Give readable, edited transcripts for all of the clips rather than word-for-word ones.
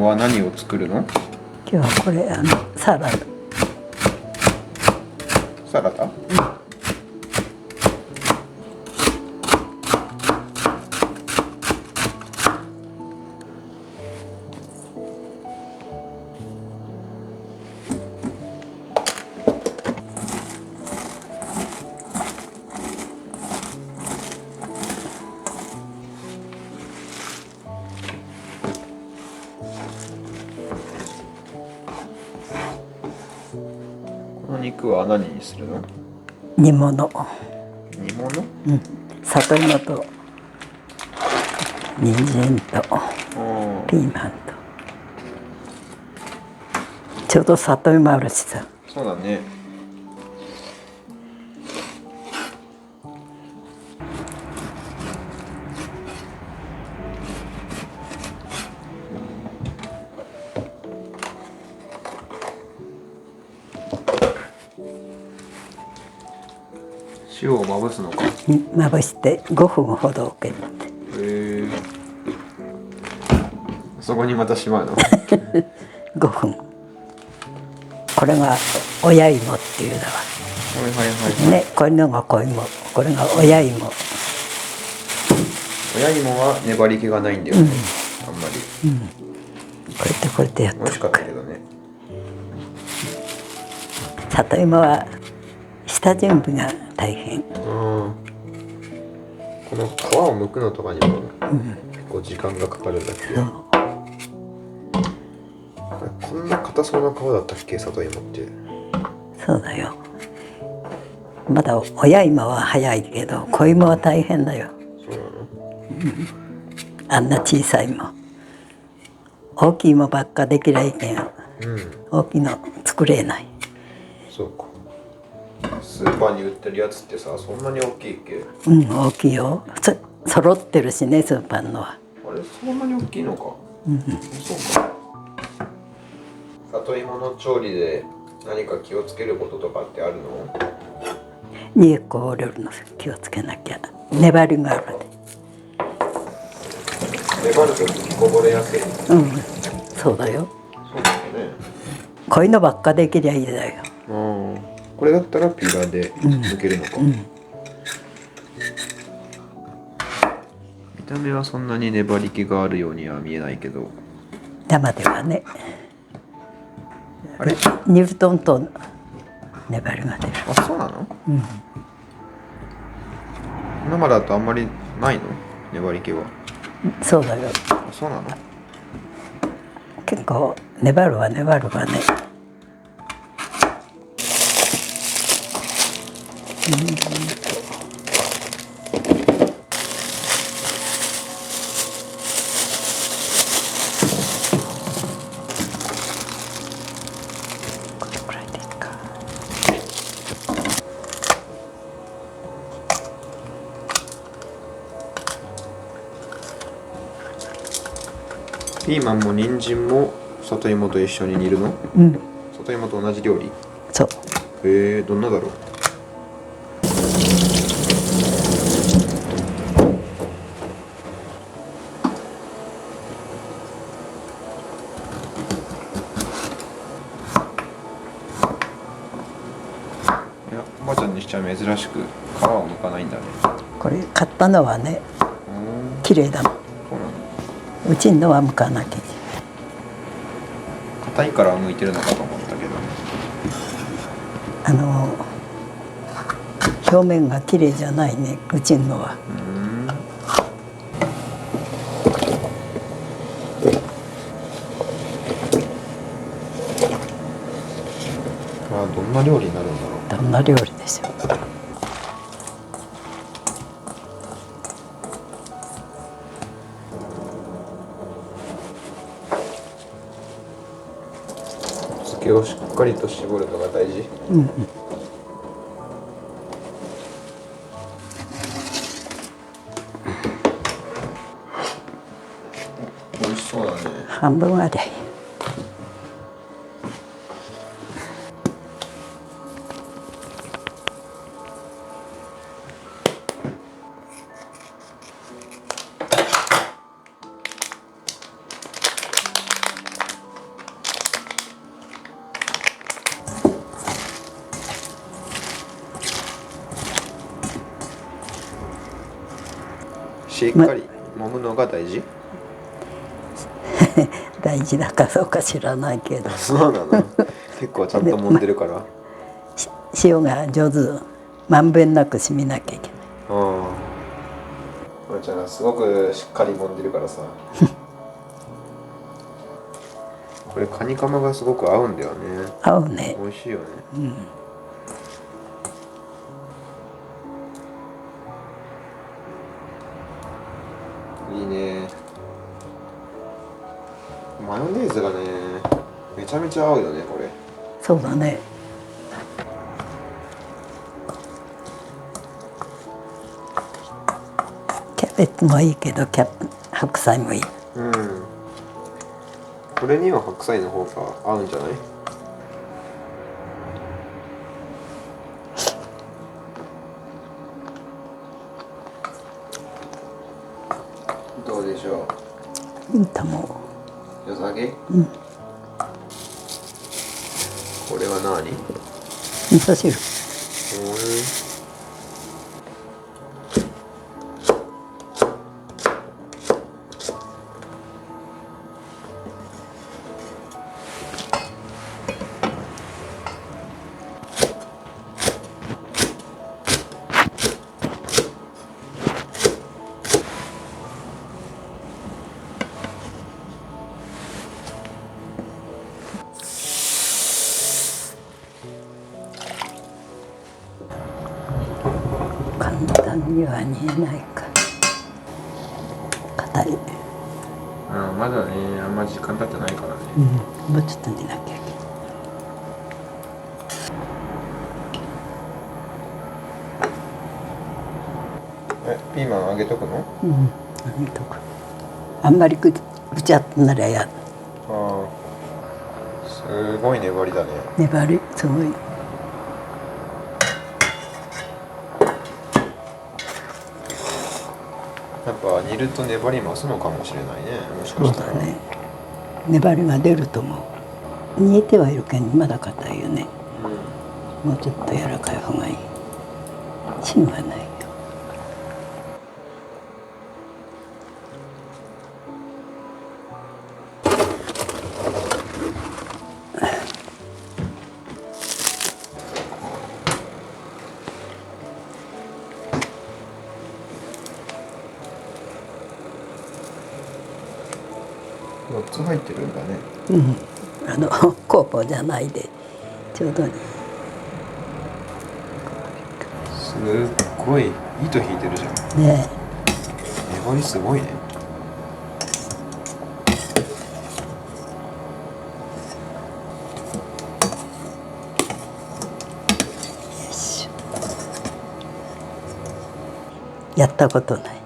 日は何を作るの？今日はこれサラダ。サラダ？この肉は何にするの？煮物。煮物？うん。里芋と人参とピーマンと。ちょうど里芋あるしさ。そうだね。塩をまぶすのか。まぶして5分ほど置けるって。へえ。そこにまたしまうの。5分。これが親芋っていうのは。はいはいはい。ね、これのが小芋、これが親芋。親芋は粘り気がないんだよね。あんまり。こうやってやって美味しかったけどね。里芋は下準備が大変。この皮を剥くのとかにも結構時間がかかるんだけど、こんな硬そうな皮だったっけ、里芋って。そうだよ。まだ親芋は早いけど小芋は大変だよ。そうなの？あんな小さい芋。大きい芋ばっかできりゃいいけん、大きいの作れない。そうか。スーパーに売ってるやつってさ、そんなに大きいっけ？大きいよ。揃ってるしね、スーパーのは。あれ、そんなに大きいのか。そうか。里芋の調理で何か気をつけることとかってあるの？煮えこれるの気をつけなきゃ。粘りがあるで。粘ると吹きこぼれやすい。そうだよ。そうだよね。こういうのばっかできりゃいいだよ。これだったらピーラーで抜けるのか。見た目はそんなに粘り気があるようには見えないけど。生ではね。あれ？煮るとんと粘りが出る。あ、そうなの？生だとあんまりないの？粘り気は。そうだよ。あ、そうなの？結構粘るわね。これくらいでいいか。ピーマンも人参も里芋と一緒に煮るの？里芋と同じ料理？そう。どんなだろう。いや、おばあちゃんにしちゃ珍しく皮を剥かないんだね。これ買ったのはね、綺麗だもん。そうなの？うちのは剥かなきゃいけない。硬いから剥いてるのかと思ったけど。表面が綺麗じゃないね、うちのは。どんな料理になるんだろう。どんな料理でしょう。漬けをしっかりと絞るのが大事。美味しそうだね。半分ありゃいい。しっかり揉むのが大事？大事だかどうか知らないけど。そうなの？結構ちゃんと揉んでるから。塩が上手、まんべんなく染みなきゃいけない。これちゃんがすごくしっかり揉んでるからさ。これカニカマがすごく合うんだよね。合うね。美味しいよね。いいね。マヨネーズがね、めちゃめちゃ合うよね、これ。そうだね。キャベツもいいけど白菜もいい。これには白菜の方が合うんじゃない？どうでしょう。いいと思う。よさげ？これは何？味噌汁。簡単には煮えないか。硬い。まだね、あんま時間経ってないからね。もうちょっと煮なきゃいけない。ピーマン揚げとくの？揚げとく。あんまりぐちゃっとなりゃやだ。すごい粘りだね。粘りすごい。やっぱ煮ると粘り増すのかもしれないね。もしかしたら。そうだね。粘りが出ると思う。煮えてはいるけどまだ硬いよね。もうちょっと柔らかい方がいい。芯はないよ。4つ入ってるんだね。コーポじゃないでちょうどに。すっごい糸引いてるじゃん。ね粘りすごいね。よし。やったことない。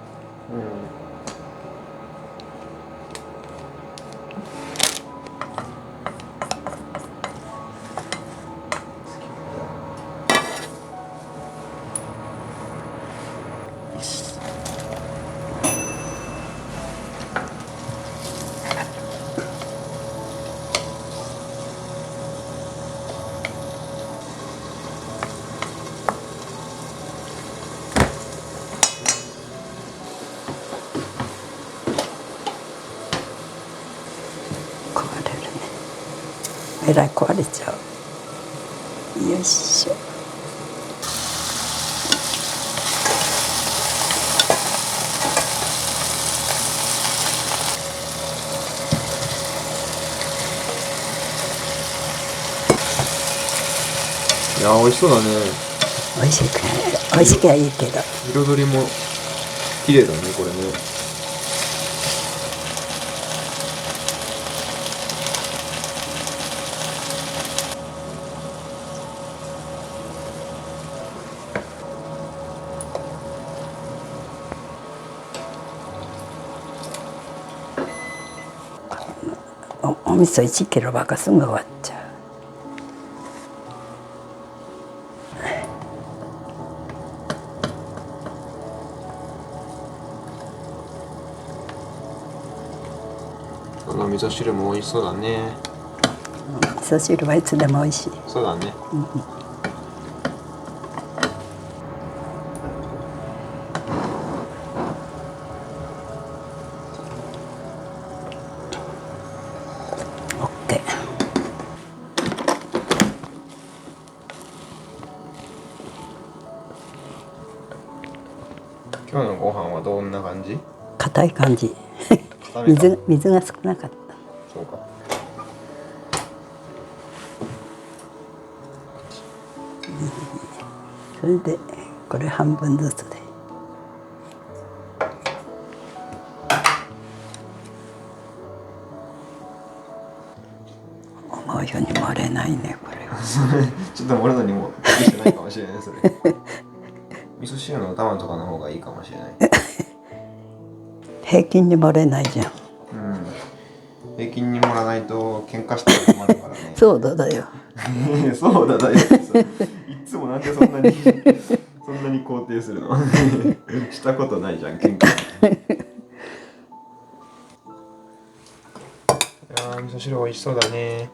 壊れるね。えらい壊れちゃう。よいしょ。いやー、美味しそうだね。美味しいか美味しきゃいいけど。彩りも綺麗だね、これね。お味噌1キロばっかすぐ終わっちゃう。この味噌汁も美味しそうだね。味噌汁はいつでも美味しい。そうだね。んな感じ？硬い感じ。固めた。水が少なかった。そうか。それでこれ半分ずつで。思うように漏れないねこれは。ちょっと盛るのにも適してないかもしれないそれ。味噌汁の玉とかの方がいいかもしれない。平均に漏れないじゃん。平均に盛らないと喧嘩したら困るからね。そうだよ。そうだよ。いつもなんでそんなに肯定するの？したことないじゃん喧嘩。いや味噌汁美味しそうだね。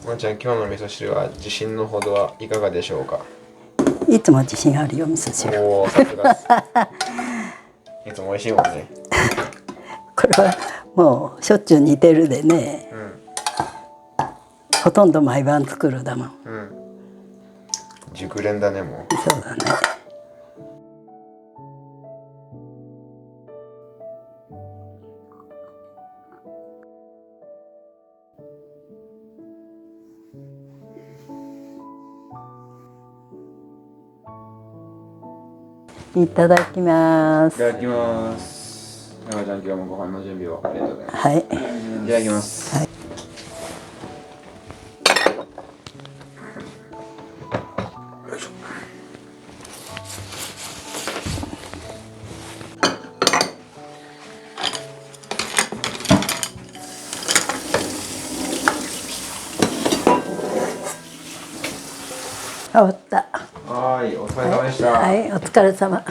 まーちゃん、今日の味噌汁は自信のほどはいかがでしょうか？いつも自信あるよ味噌汁。おお、さすがです。いつも美味しいもんね。これはもうしょっちゅう煮てるでね、ほとんど毎晩作るだもん。熟練だねもう。そうだね。いただきます。いただきます。山ちゃん、今日もご飯の準備をありがとうございます。はい。いただきます。はい。よいしょ。終わった。はい、お疲れ様でした。はい、お疲れ様。